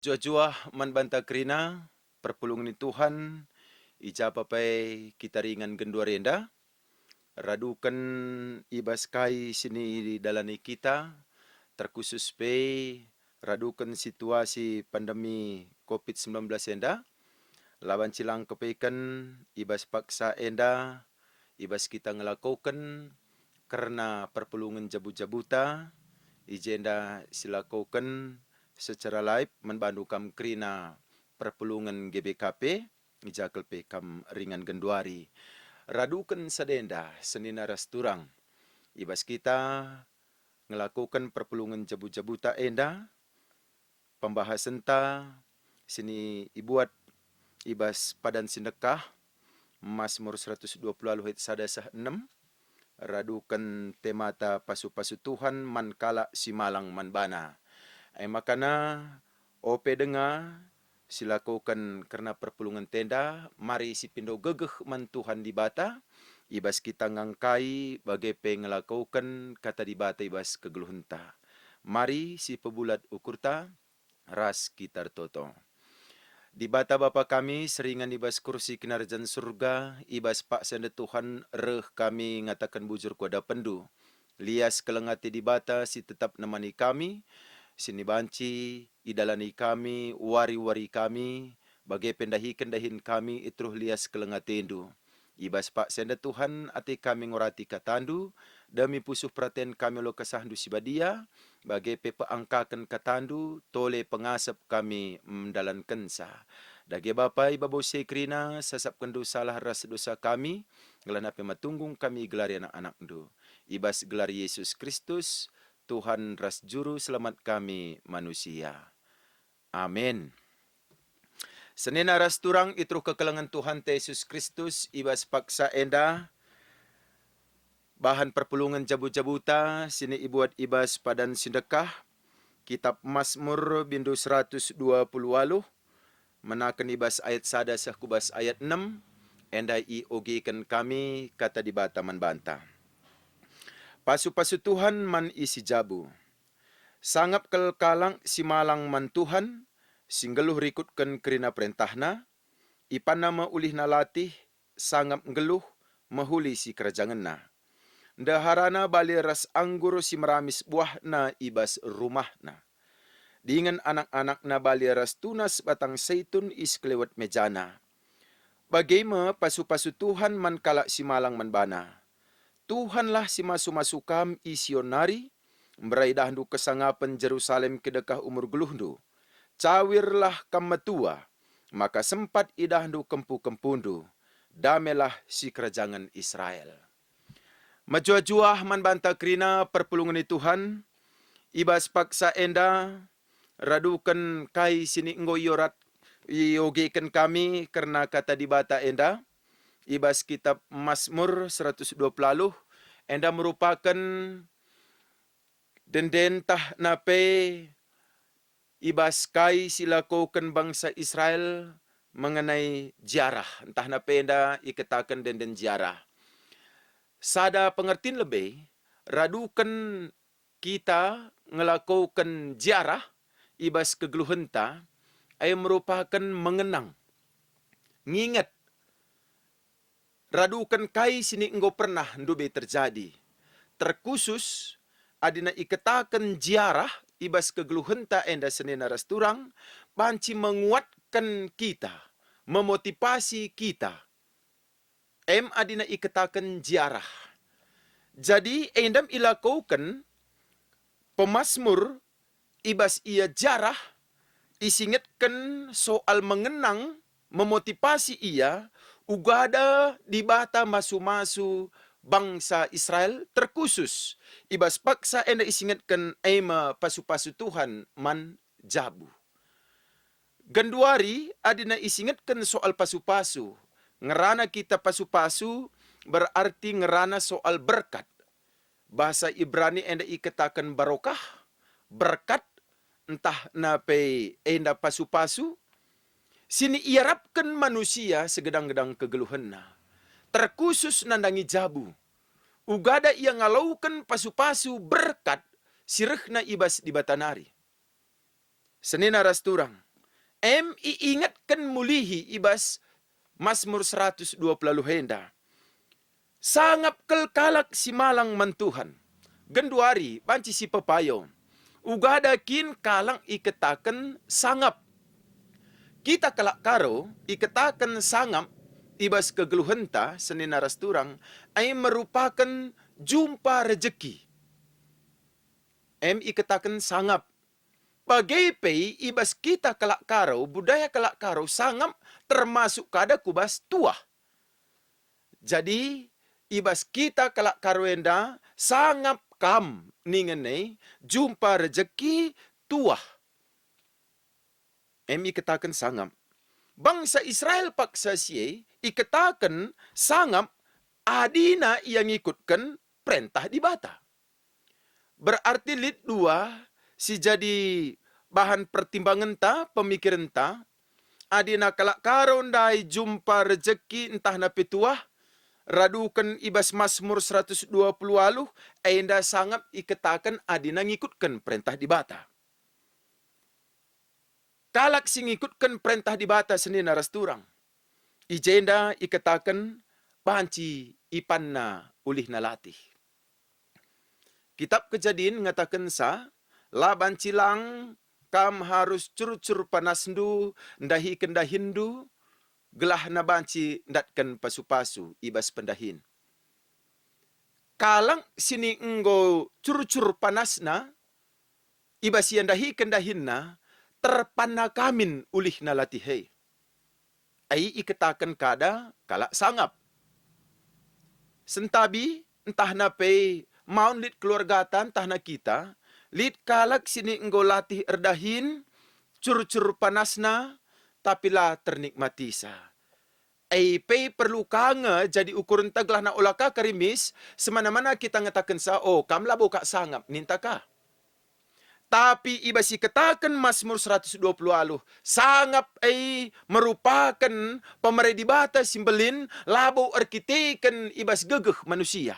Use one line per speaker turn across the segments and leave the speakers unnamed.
Jua-jua man banta krina, perpulungan ni Tuhan, ija papai kita ringan gendua renda, radukan ibas kai sini di dalani kita, terkhusus pe radukan situasi pandemi COVID-19 enda, lawan cilang kepaikan ibas paksa enda, ibas kita ngelakukan karena perpulungan jabu-jabuta, ijenda silakukan secara live membantu kam krina perpulungan GBKP ijakal pe kam ringan genduari radukan sadenda senina rasturang ibas kita ngelakukan perpulungan jabu-jabuta enda pembahasan ta sini ibuat ibas padan sindekah Mazmur 120 ayat sadasah 6 radukan temata pasu-pasu Tuhan man kala simalang man bana. Ay makana ope denga silakukan karena perpulungan tenda mari si pindo gegeh man Tuhan di bata ibas kita ngangkai bagai pengelakukan kata di bata ibas kegeluhenta. Mari si pebulat ukurta ras kita toto. Di bata Bapa kami, seringan ibas kursi kinarjan surga, ibas pak sende Tuhan, reh kami ngatakan bujur kuada pendu. Lias kelengati di bata, si tetap nemani kami, sini banci, idalani kami, wari-wari kami, bagai pendahi-kendahin kami, itruh lias kelengati indu. Ibas pak sende Tuhan, ati kami ngorati katandu, demi pusuh perhatian kami lo kesahandu sibadia, bagai pepe angkakan katandu, tole pengasap kami mendalan kensa. Dagi Bapa Iba Bose Krina, sasapkan dosa salah ras dosa kami, ngelana pematunggung kami gelari anak-anak du. Ibas gelar Yesus Kristus, Tuhan ras juru selamat kami manusia. Amin. Senina ras turang itruh kekelengan Tuhan Yesus Kristus, ibas paksa enda, bahan perpulungan jabu-jabuta, sini ibuat ibas padan sindekah, kitab Mazmur bindu 120 waluh, menakan ibas ayat sada sahkubas ayat 6, endai ogikan kami kata di bata man banta. Pasu-pasu Tuhan man isi jabu. Sangap kalang si malang man Tuhan, singgeluh rikutkan kerina perintahna, ipan nama ulih nalatih, sangap ngeluh, mahuli si kerajanganna. Daharana bali ras anggur si meramis buahna ibas rumahna. Dengan anak-anak na bali ras tunas batang seitun is kelewat mejana. Bagaimana pasu-pasu Tuhan man kalak si malang man bana. Tuhanlah si masu-masukam isionari, meraidahndu kesangapan Jerusalem kedekah umur geluhndu. Cawirlah kam metua, maka sempat idahndu kempu-kempundu. Damelah si kerajangan Israel. Majua-juah man banta krina perpulungan ni Tuhan, ibas paksa enda, radukan kai sini ngoyorat iogekan kami karena kata di bata enda, ibas kitab Mazmur 120 enda merupakan dendentah nape ibas kai silakukan bangsa Israel mengenai jarah. Entah nape enda ikatakan denden jarah. Sada pengertian lebih, radukan kita ngelakukan jarah, ibas kegeluhenta, ay merupakan mengenang. Ngingat, radukan kai sini engkau pernah ndube terjadi. Terkhusus, adina ikatakan jarah, ibas kegeluhenta enda senina rasturang, banci menguatkan kita, memotivasi kita. Adina ikatakan jarah. Jadi, endam ilakukan pemasmur, ibas ia jarah, isingatkan soal mengenang, memotivasi ia, ugada di bata masu-masu bangsa Israel, terkhusus, ibas paksa enda isingatkan ema pasu-pasu Tuhan man jabu. Ganduari adina isingatkan soal pasu-pasu. Ngerana kita pasu-pasu berarti ngerana soal berkat. Bahasa Ibrani enda ikatakan barokah, berkat, entah nape enda pasu-pasu, sini iarapkan manusia segedang-gedang kegeluhanna. Terkhusus nandangi jabu. Ugada ia ngalaukan pasu-pasu berkat, sirehna ibas di batanari. Senina rasturang, iingatkan mulihi ibas Mazmur 120 henda. Sangap kelkalak si malang mantuhan. Genduari banci si pepayo. Ugada kin kalang iketaken sangap. Kita kalak karo iketaken sangap ibas kegeluhenta senin narasturang ay merupakan jumpa rejeki. Iketaken sangap. Bagai pei ibas kita kalak karo, budaya kalak karo sangap termasuk kada kubas tuah. Jadi ibas kita kalak karoenda sangap kam ningene jumpa rejeki tuah. Iketaken sangap. Bangsa Israel paksa siye iketaken sangap adina yang ikutkan perintah di bata. Berarti lid dua si jadi bahan pertimbangan ta, pemikiran ta, adina kalak karon dai jumpa rejeki entah na petuah, radukan ibas Mazmur 120 aluh, enda sangap iketakan adina ngikutkan perintah di bata. Kalak sing ngikutkan perintah di bata senin narasturang. Ijenda iketakan banci ipanna ulih nalatih. Kitab Kejadian ngatakan sa, laban cilang kam harus curcur panasndu, ndahi kendahindu, gelah na banci ndatkan pasu-pasu, ibas pendahin. Kalang sini enggo curcur panasna, ibas yang dahi kendahinna, terpana kamin ulih na latihai. Ai iketakan kada kalak sangap. Sentabi entah na pe maun lit keluargatan entah na kita, lit kalak sini enggo latih erdahin, curcur panasna, tapi lah ternikmati sa. Ai pe perlu kanga jadi ukuran taglah na ulaka karimis, semana-mana kita ngatakan sa, oh kamla boka sangap, ninta ka. Tapi ibasi katakan Mazmur 120 aluh, sangap ay merupakan pemerintah di bata simbelin labo arkiteken ibas gegeh manusia.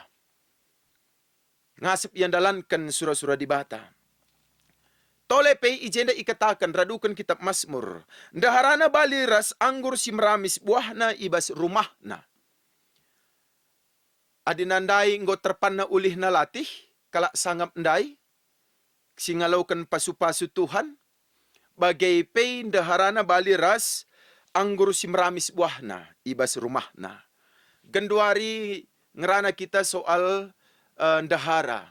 Ngasip yang dalankan surah-surah di bata. Tole pe ijenda ikatakan radukan kitab Mazmur. Daharana baliras anggur si meramis buahna ibas rumahna. Adinandai nggo terpanna ulih na latih, kalak sangap ndai, singalaukan pasu-pasu Tuhan, bagai pei daharana baliras anggur si meramis buahna ibas rumahna. Genduari ngerana kita soal dahara.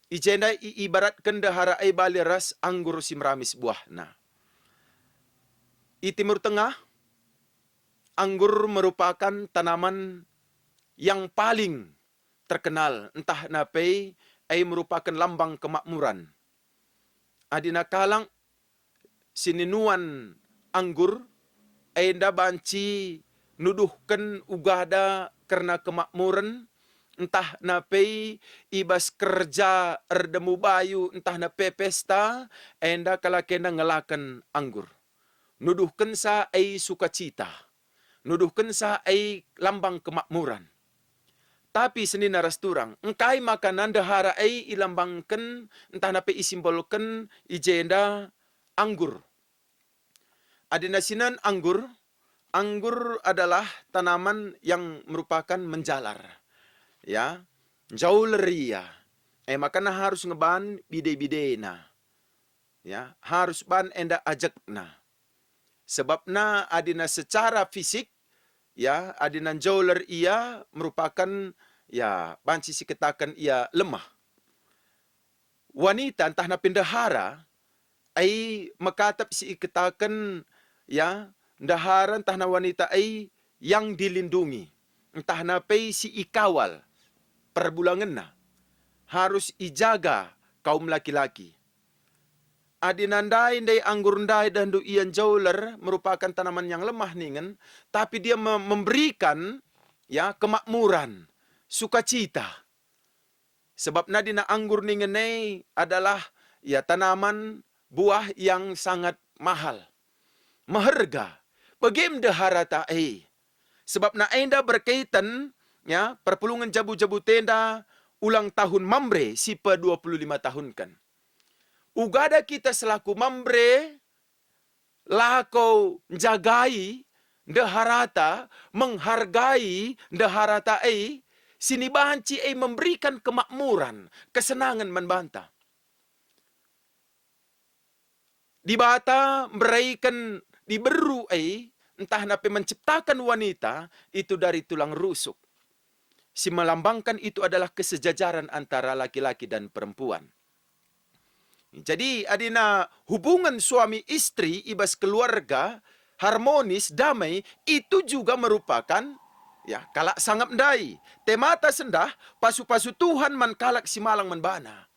Ijenda ibaratkan dahara ay baliras anggur si meramis buahna. Di Timur Tengah, anggur merupakan tanaman yang paling terkenal, entah nape ay merupakan lambang kemakmuran. Adina kalang sininuan anggur ay nda banci nuduhkan ugada karena kemakmuran, entah nape ibas kerja erdemu bayu, entah nape pesta, ay nda kalakena ngelakan anggur. Nuduhkan sa ay sukacita. Nuduhkan sa ay lambang kemakmuran. Tapi senin narasturang, engkai makanan dahara ay ilambangkan, entah nape isimbolkan ijenda anggur. Adina sinan anggur, anggur adalah tanaman yang merupakan menjalar. Ya, jauh leria. Makana harus ngeban bide-bidena. Ya, harus ban enda ajakna. Sebabna adina secara fisik, ya, adina jauler ia merupakan, ya, banci si katakan ia lemah. Wanita entah na pendahara ay makatap si ikatakan, ya, dahara entah na wanita ay yang dilindungi. Entah na pay si ikawal perbulangan na. Harus ijaga kaum laki-laki. Adinandai ndai anggur ndai dan du ian jauler merupakan tanaman yang lemah ningen, tapi dia memberikan, ya, kemakmuran, sukacita. Sebab nadina anggur ningen adalah, ya, tanaman buah yang sangat mahal, maharga. Bagim dahara ta'i. Sebab na enda berkaitan, ya, perpulungan jabu-jabu tenda ulang tahun mambre sipa 25 tahun kan. Ugada kita selaku mambre lako jagai deharata, menghargai deharata sini banci memberikan kemakmuran, kesenangan membantah. Di bata berikan diberu entah napa menciptakan wanita itu dari tulang rusuk. Si melambangkan itu adalah kesejajaran antara laki-laki dan perempuan. Jadi adina hubungan suami istri ibas keluarga harmonis damai itu juga merupakan kalak sangat mendai. Temata sendah pasu-pasu Tuhan man kalak si malang menbana.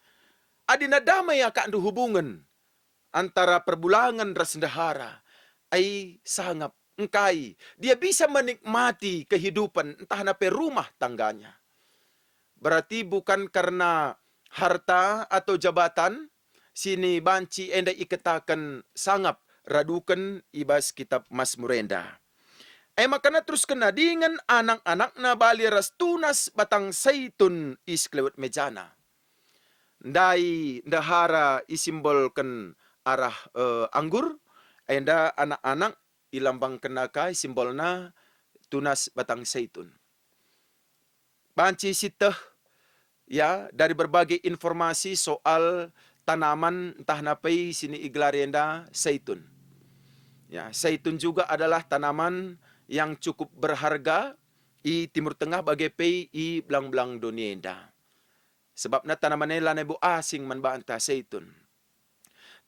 Adina damai akan hubungan antara perbulangan ras sendahara sangat engkai. Dia bisa menikmati kehidupan entah napa rumah tangganya. Berarti bukan karena harta atau jabatan, sini banci enda ikatakan sangap radukan ibas kitab Mazmur enda. Makana terus kena dengan anak-anak na bali ras tunas batang saitun isklewet mejana. Dai dahara isimbolkan arah anggur, enda anak-anak ilambang kenakai simbolna tunas batang saitun. Banci siteh dari berbagai informasi soal tanaman entah napai sini iglarienda saitun. Saitun juga adalah tanaman yang cukup berharga di Timur Tengah bagai pei i belang-belang dunia enda. Sebabnya tanaman ini nebu asing manbanta saitun.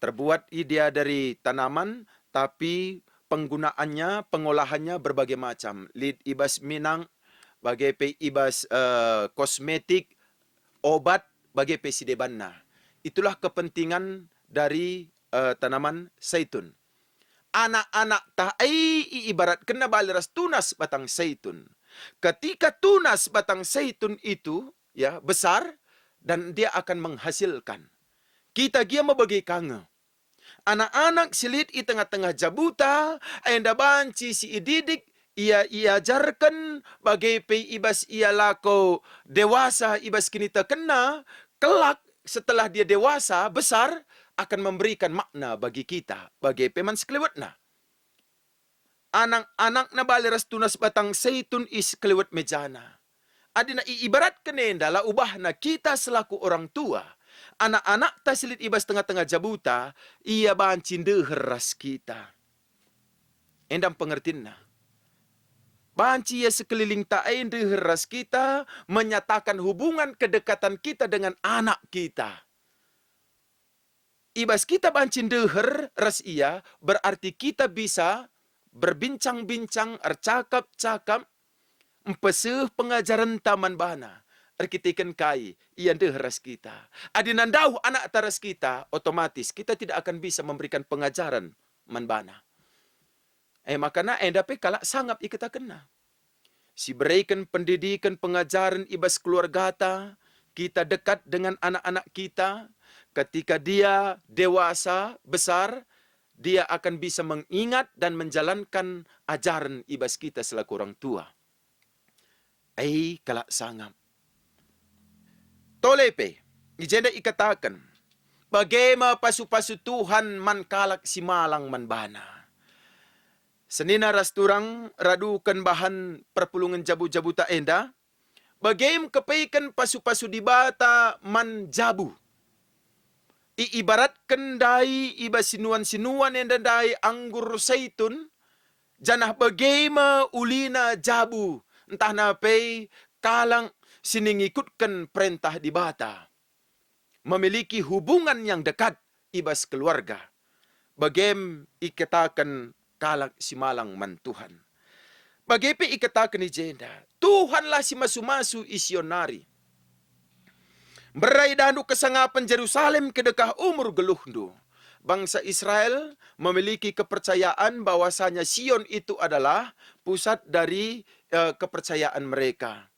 Terbuat dia dari tanaman tapi penggunaannya, pengolahannya berbagai macam. Lid ibas minang bagai pei ibas kosmetik, obat bagi pesidebanna. Itulah kepentingan dari tanaman zaitun. Anak-anak ibarat kena baliras tunas batang zaitun. Ketika tunas batang zaitun itu besar dan dia akan menghasilkan. Kita dia membagi kange. Anak-anak silit di tengah-tengah jabuta, enda banci si ididik, ia ajarkan bagai pe ibas ia lako dewasa ibas kinita kena, kelak setelah dia dewasa, besar, akan memberikan makna bagi kita, bagi peman sekelewatna. Anak-anak na baliras tunas batang zaitun is kelewat mejana. Adina ibarat kenenda la ubah na kita selaku orang tua. Anak-anak tasilit ibas tengah-tengah jabuta, ia bancin deheras kita. Endam pengertian na. Banci ya sekeliling ta'ain deheras kita, menyatakan hubungan kedekatan kita dengan anak kita. Ibas kita bancin deher ras ia, berarti kita bisa berbincang-bincang, cakap-cakap, empeseh pengajaran taman bana. Arkitikan kai, ia deheras kita. Adinandau anak taras kita, otomatis kita tidak akan bisa memberikan pengajaran manbana. Makana endape kalak sangap ikita kena. Si berikan pendidikan, pengajaran ibas keluarga kita dekat dengan anak-anak kita. Ketika dia dewasa, besar, dia akan bisa mengingat dan menjalankan ajaran ibas kita selaku orang tua. Kalak sangap. Tolepe, ijenda ikatakan, bagaimana pasu-pasu Tuhan man kalak si malang manbana. Senina rasturang radukan bahan perpulungan jabu-jabuta enda, bagaim kepaikan pasu-pasu di bata man jabu. Iibaratkan dai iba sinuan-sinuan enda dai anggur zaitun, janah bagaima ulina jabu, entah napai kalang siningikutkan perintah di bata. Memiliki hubungan yang dekat ibas keluarga. Bagaim ikatakan kalak si malang man Tuhan. Bagaimana ikatakan ni jenda, Tuhanlah si masu-masu isionari. Berai danu kesangapan Jerusalem kedekah umur geluhdu. Bangsa Israel memiliki kepercayaan bahwasanya Sion itu adalah pusat dari kepercayaan mereka.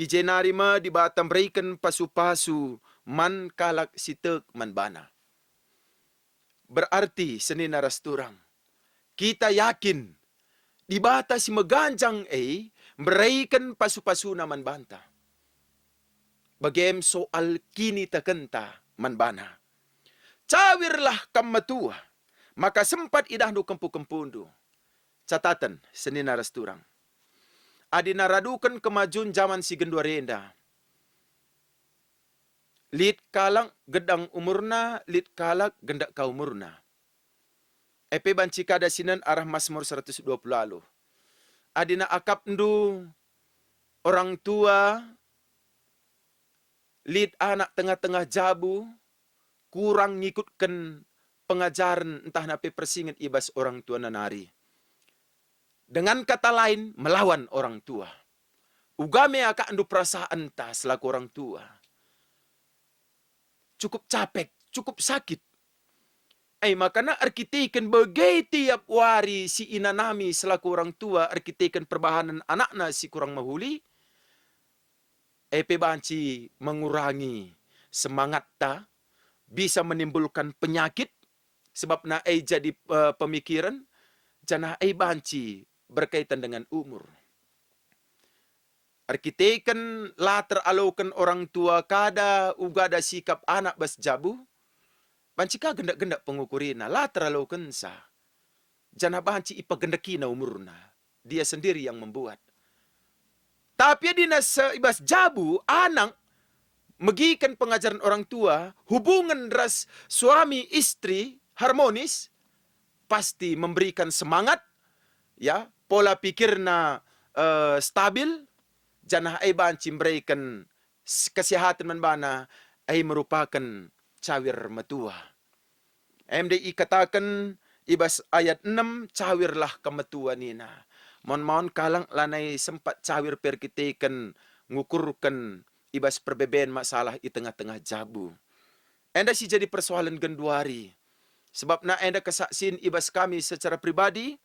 Ijenari ma di batam berikan pasu-pasu man kalak sitek man bana. Berarti senina rasturang, kita yakin di bata si meganjang berikan pasu-pasu na man banta. Bagem soal kini takenta manbana. Cawirlah kam matua. Maka sempat idah du kempu-kempundu. Catatan, senina resturang. Adi naradukan kemajuan zaman si genduarenda. Lid kalang gedang umurna, lid kalak gendak ka umurna. Epe banci kada sinan arah Mazmur 120 lalu. Adina akap ndu orang tua, lid anak tengah-tengah jabu, kurang ngikutkan pengajaran entah nape persingit ibas orang tua nanari. Dengan kata lain, melawan orang tua. Ugame akak ndu perasaan ta selaku orang tua. Cukup capek, cukup sakit. Makana arkiteken bagai tiap wari si inanami selaku orang tua arkiteken perbahanan anakna si kurang mahuli. Banci mengurangi semangat ta, bisa menimbulkan penyakit sebab na jadi pemikiran jana banci berkaitan dengan umur. Arkiteken latar alaukan orang tua kada ugada sikap anak bas jabu. Banci ka gendak-gendak pengukurina latar alaukan sa. Jana banci ipagendakina umurna. Dia sendiri yang membuat. Tapi dina ibas jabu anak megikan pengajaran orang tua, hubungan ras suami istri harmonis, pasti memberikan semangat, ya, pola pikirna stabil, janah banci memberikan kesehatan manbana, merupakan cawir metua. MDI katakan ibas ayat 6, cawirlah kemetua nina. Mon kalang lanai sempat cawir perkitekan ngukurkan ibas perbebaan masalah di tengah-tengah jabu. Enda si jadi persoalan genduari. Sebab na enda kesaksin ibas kami secara pribadi.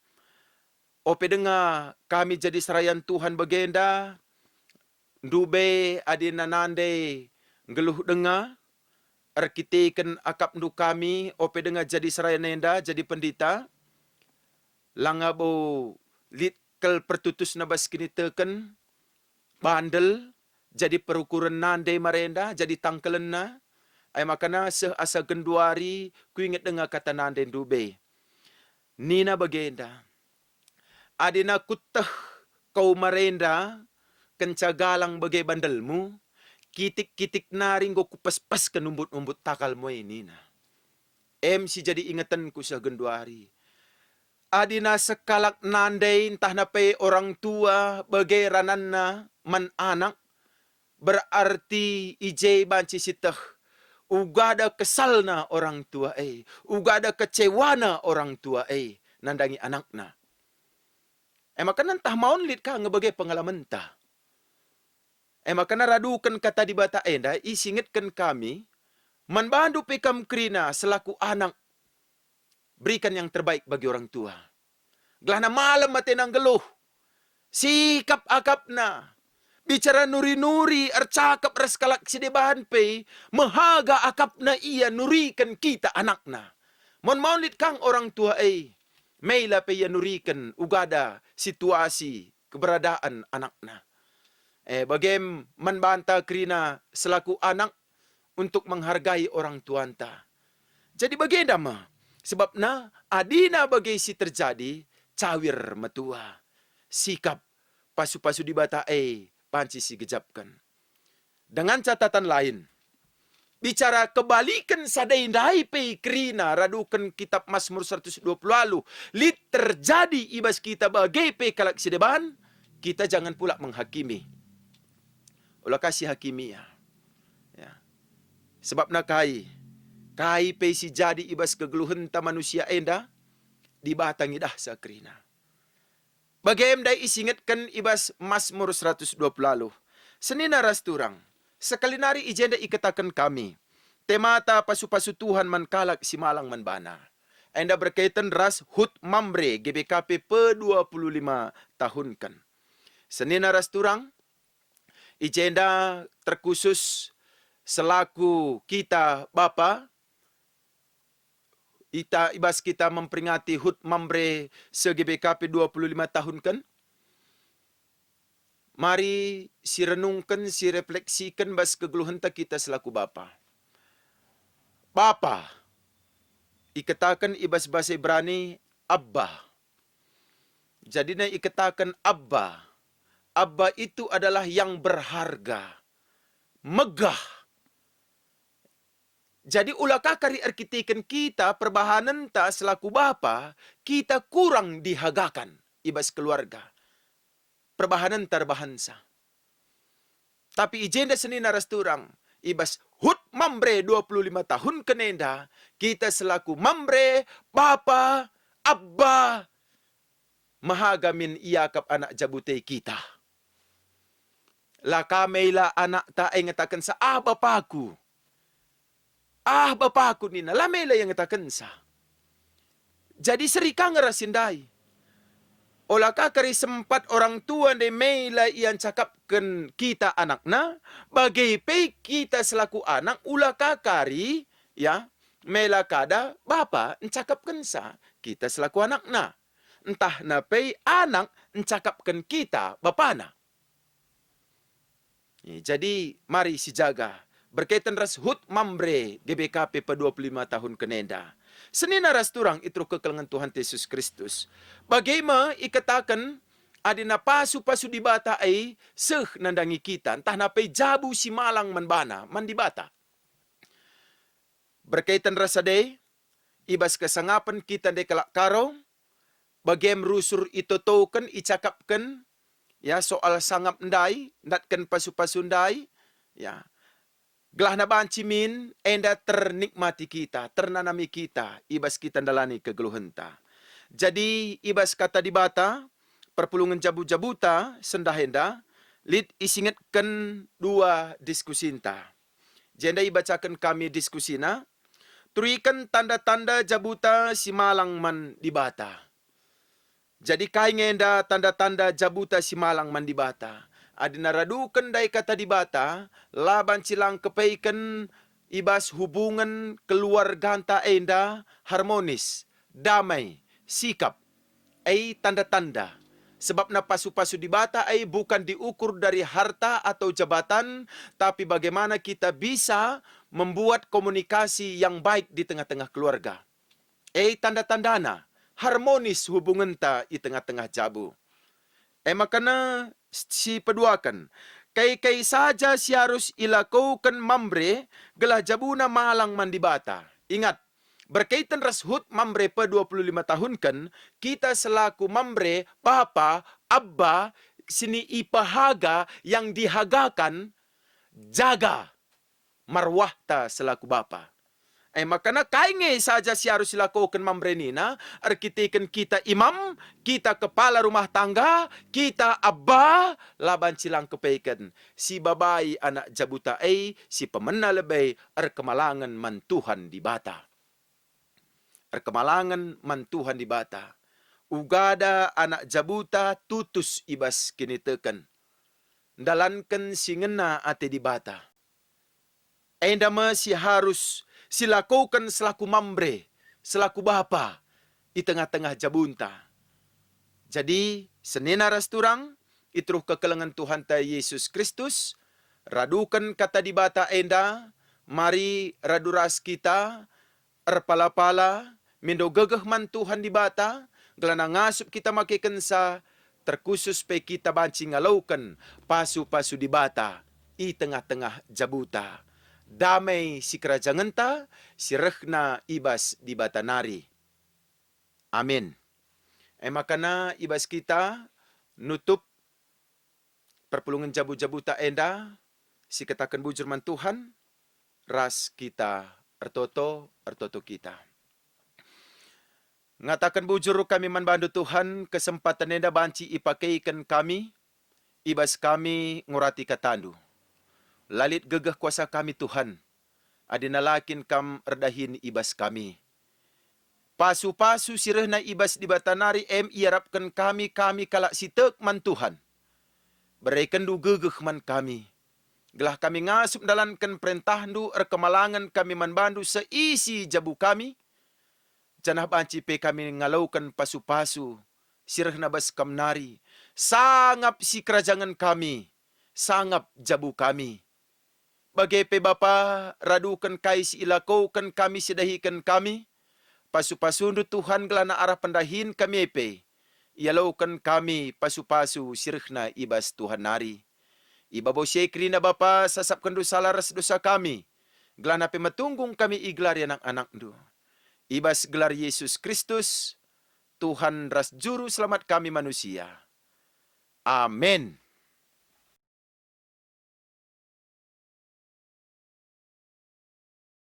Ope dengar kami jadi serayan Tuhan bagenda. Ndube adina nande ngeluh dengar. Arkiteken akap ndu kami. Ope dengar jadi serayan enda, jadi pendita. Langabo litkel pertutus nabas kini teken. Bandel. Jadi perukuran nande marenda, jadi tangkelen na. Makana asa genduari, ku ingat dengar kata nande ndube. Nina bagenda. Adina kutah kau marenda, kencagalang bagai bandelmu, kitik-kitik naring go kupas-pas ke numbut-numbut takal mo ini na. Si jadi ingatanku sa genduari. Adina sekalak nandai entah nape orang tua bagai rananna man anak, berarti ije banci sitah. Ugada kesalna orang tua ugada kecewana orang tua nandangi anakna. Makana entah maun lit ka ngebagai pengalaman ta. Makana radukan kata di bata enda isingitkan kami manbandu pekam krina selaku anak, berikan yang terbaik bagi orang tua. Gelana malam matenang geluh, sikap akapna, bicara nuri-nuri, arcakap raskalak sidebahan pe, mehaga akapna ia nurikan kita anakna. Mon maulit kang orang tua meila pe ia nurikan ugada situasi keberadaan anakna. Bagem manbanta krina selaku anak untuk menghargai orang tuanta. Jadi bagenda mah, sebab na adina bagi si terjadi cawir metua. Sikap pasu-pasu di bata panci si gejapkan. Dengan catatan lain, bicara kebalikan sadai-dai pe krina radukan kitab Mazmur 120 lalu, lit terjadi ibas kita bagai pe kalak sideban, kita jangan pula menghakimi. Ulah kasih hakimia. Ya. Sebab na kai pe si jadi ibas kegeluhan ta manusia enda, dibatang idah sa krina. Bagaimana isingatkan ibas Mazmur 120 lalu. Senina rasturang, sekali nari ijenda ikatakan kami, temata pasu-pasu Tuhan mankalak si malang manbana. Enda berkaitan ras hut mamre GBKP pe-25 tahun kan. Senina rasturang, ijenda terkhusus selaku kita Bapa, ibas kita memperingati hut mamre se-GBKP 25 tahun kan. Mari si renungkan, si refleksikan bas kegeluhan kita selaku Bapa. Bapa, ikatakan ibas bahasa Ibrani Abba. Jadi na ikatakan Abba. Abba itu adalah yang berharga, megah. Jadi ulakah kari arkitikan kita perbahanan ta selaku bapa, kita kurang dihagakan ibas keluarga. Perbahanan terbahansa. Tapi ijenda seni narasturang, ibas hut mambre 25 tahun kenenda, kita selaku mambre, bapa, abba, mahagamin iakap anak jabute kita. Laka meila anak ta ay ngatakan sa bapaku. Bapaku nina, lamela yang ngatakan sa. Jadi serika ngerasindai. Olakah kari sempat orang tua de meila ian cakapkan kita anakna, bagai pe kita selaku anak, ulakah kari, ya, meila kada, bapa, encakapkan sa, kita selaku anakna. Entah na pe anak, encakapkan kita, bapana. Jadi, mari si jaga. Berkaitan ras hut mambre GBKP pe 25 tahun kenenda. Senina ras turang itu kekelengan Tuhan Yesus Kristus. Bagaimana ikatakan adina pasu-pasu di bata ay seh nandangi kita. Entah napai jabu si malang manbana, mandibata. Berkaitan ras ade, ibas kesangapan kita de kelak karo, bagaim rusur itu token, icakapkan, ya soal sangap ndai, natkan pasu-pasu ndai, ya. Gelah na bancimin, enda ternikmati kita, ternanami kita, ibas kita dalani kegeluhenta. Jadi, ibas kata di bata, perpulungan jabu-jabuta, sendahenda, lid isingatkan dua diskusinta. Jenda ibacakan kami diskusina, turikan tanda-tanda jabuta si malang man di bata. Jadi kai ngenda tanda-tanda jabuta si malang man di bata. Adi naradukan dai kata di bata, laban cilang kepaikan ibas hubungan keluarga anta enda harmonis, damai, sikap, ay tanda-tanda. Sebab na pasu-pasu di bata ay bukan diukur dari harta atau jabatan, tapi bagaimana kita bisa membuat komunikasi yang baik di tengah-tengah keluarga. Tanda-tandana, harmonis hubungan ta di tengah-tengah jabu. Makana si peduakan. Kay saja si harus ilakukan mambre, gelah jabuna malang mandibata. Ingat, berkaitan ras hut mambre pe 25 tahun kan, kita selaku mambre, papa, abba, sini ipahaga yang dihagakan, jaga marwahta selaku bapa. Makana kainge saja si harus dilakukan membrenina, arkitikan kita imam, kita kepala rumah tangga, kita abba, laban silang kepaikan. Si babai anak jabuta si pemena lebay, kemalangan mantuhan di bata. Kemalangan mantuhan di bata. Ugada anak jabuta tutus ibas kinitekan. Dalankan si ngena ate di bata. Endama si harus silakukan selaku mambre, selaku bapa, di tengah-tengah jabunta. Jadi, senena rasturang, itruh kekelengan Tuhan ta Yesus Kristus, radukan kata di bata enda, mari raduras kita, erpala-pala, mindo gegeh man Tuhan di bata, gelana ngasup kita makikan sa, terkhusus pe kita banci ngalaukan, pasu-pasu di bata, di tengah-tengah jabuta. Damai si kerajaan ta, si rehna ibas di batanari. Amin. Makana ibas kita nutup perpulungan jabu-jabu ta enda, si katakan bujur man Tuhan, ras kita ertoto kita. Ngatakan bujur kami manbandu Tuhan, kesempatan enda banci ipakaikan kami, ibas kami ngurati katandu. Lalit gegah kuasa kami Tuhan, adinalakin kam erdahin ibas kami. Pasu-pasu sirehna ibas di batanari iarapkan kami kalak sitek man Tuhan. Berikan du gegeh man kami. Gelah kami ngasup dalankan perintah du kemalangan kami manbandu seisi jabu kami. Janah banci pe kami ngalaukan pasu-pasu sirehna bas kamnari. Sangap si kerajaan kami, sangap jabu kami. Bagai pe Bapa, radukan kai si ilakukan kami, sidahikan kami, pasu-pasundu Tuhan gelana arah pendahin kami epe. Ialaukan kami pasu-pasu sirihna ibas Tuhan nari. Iba bosye krina Bapa sasapkan dosa laras dosa kami. Gelana pematunggung kami iglar anak-anak du. Ibas gelar Yesus Kristus, Tuhan ras juru selamat kami manusia. Amin.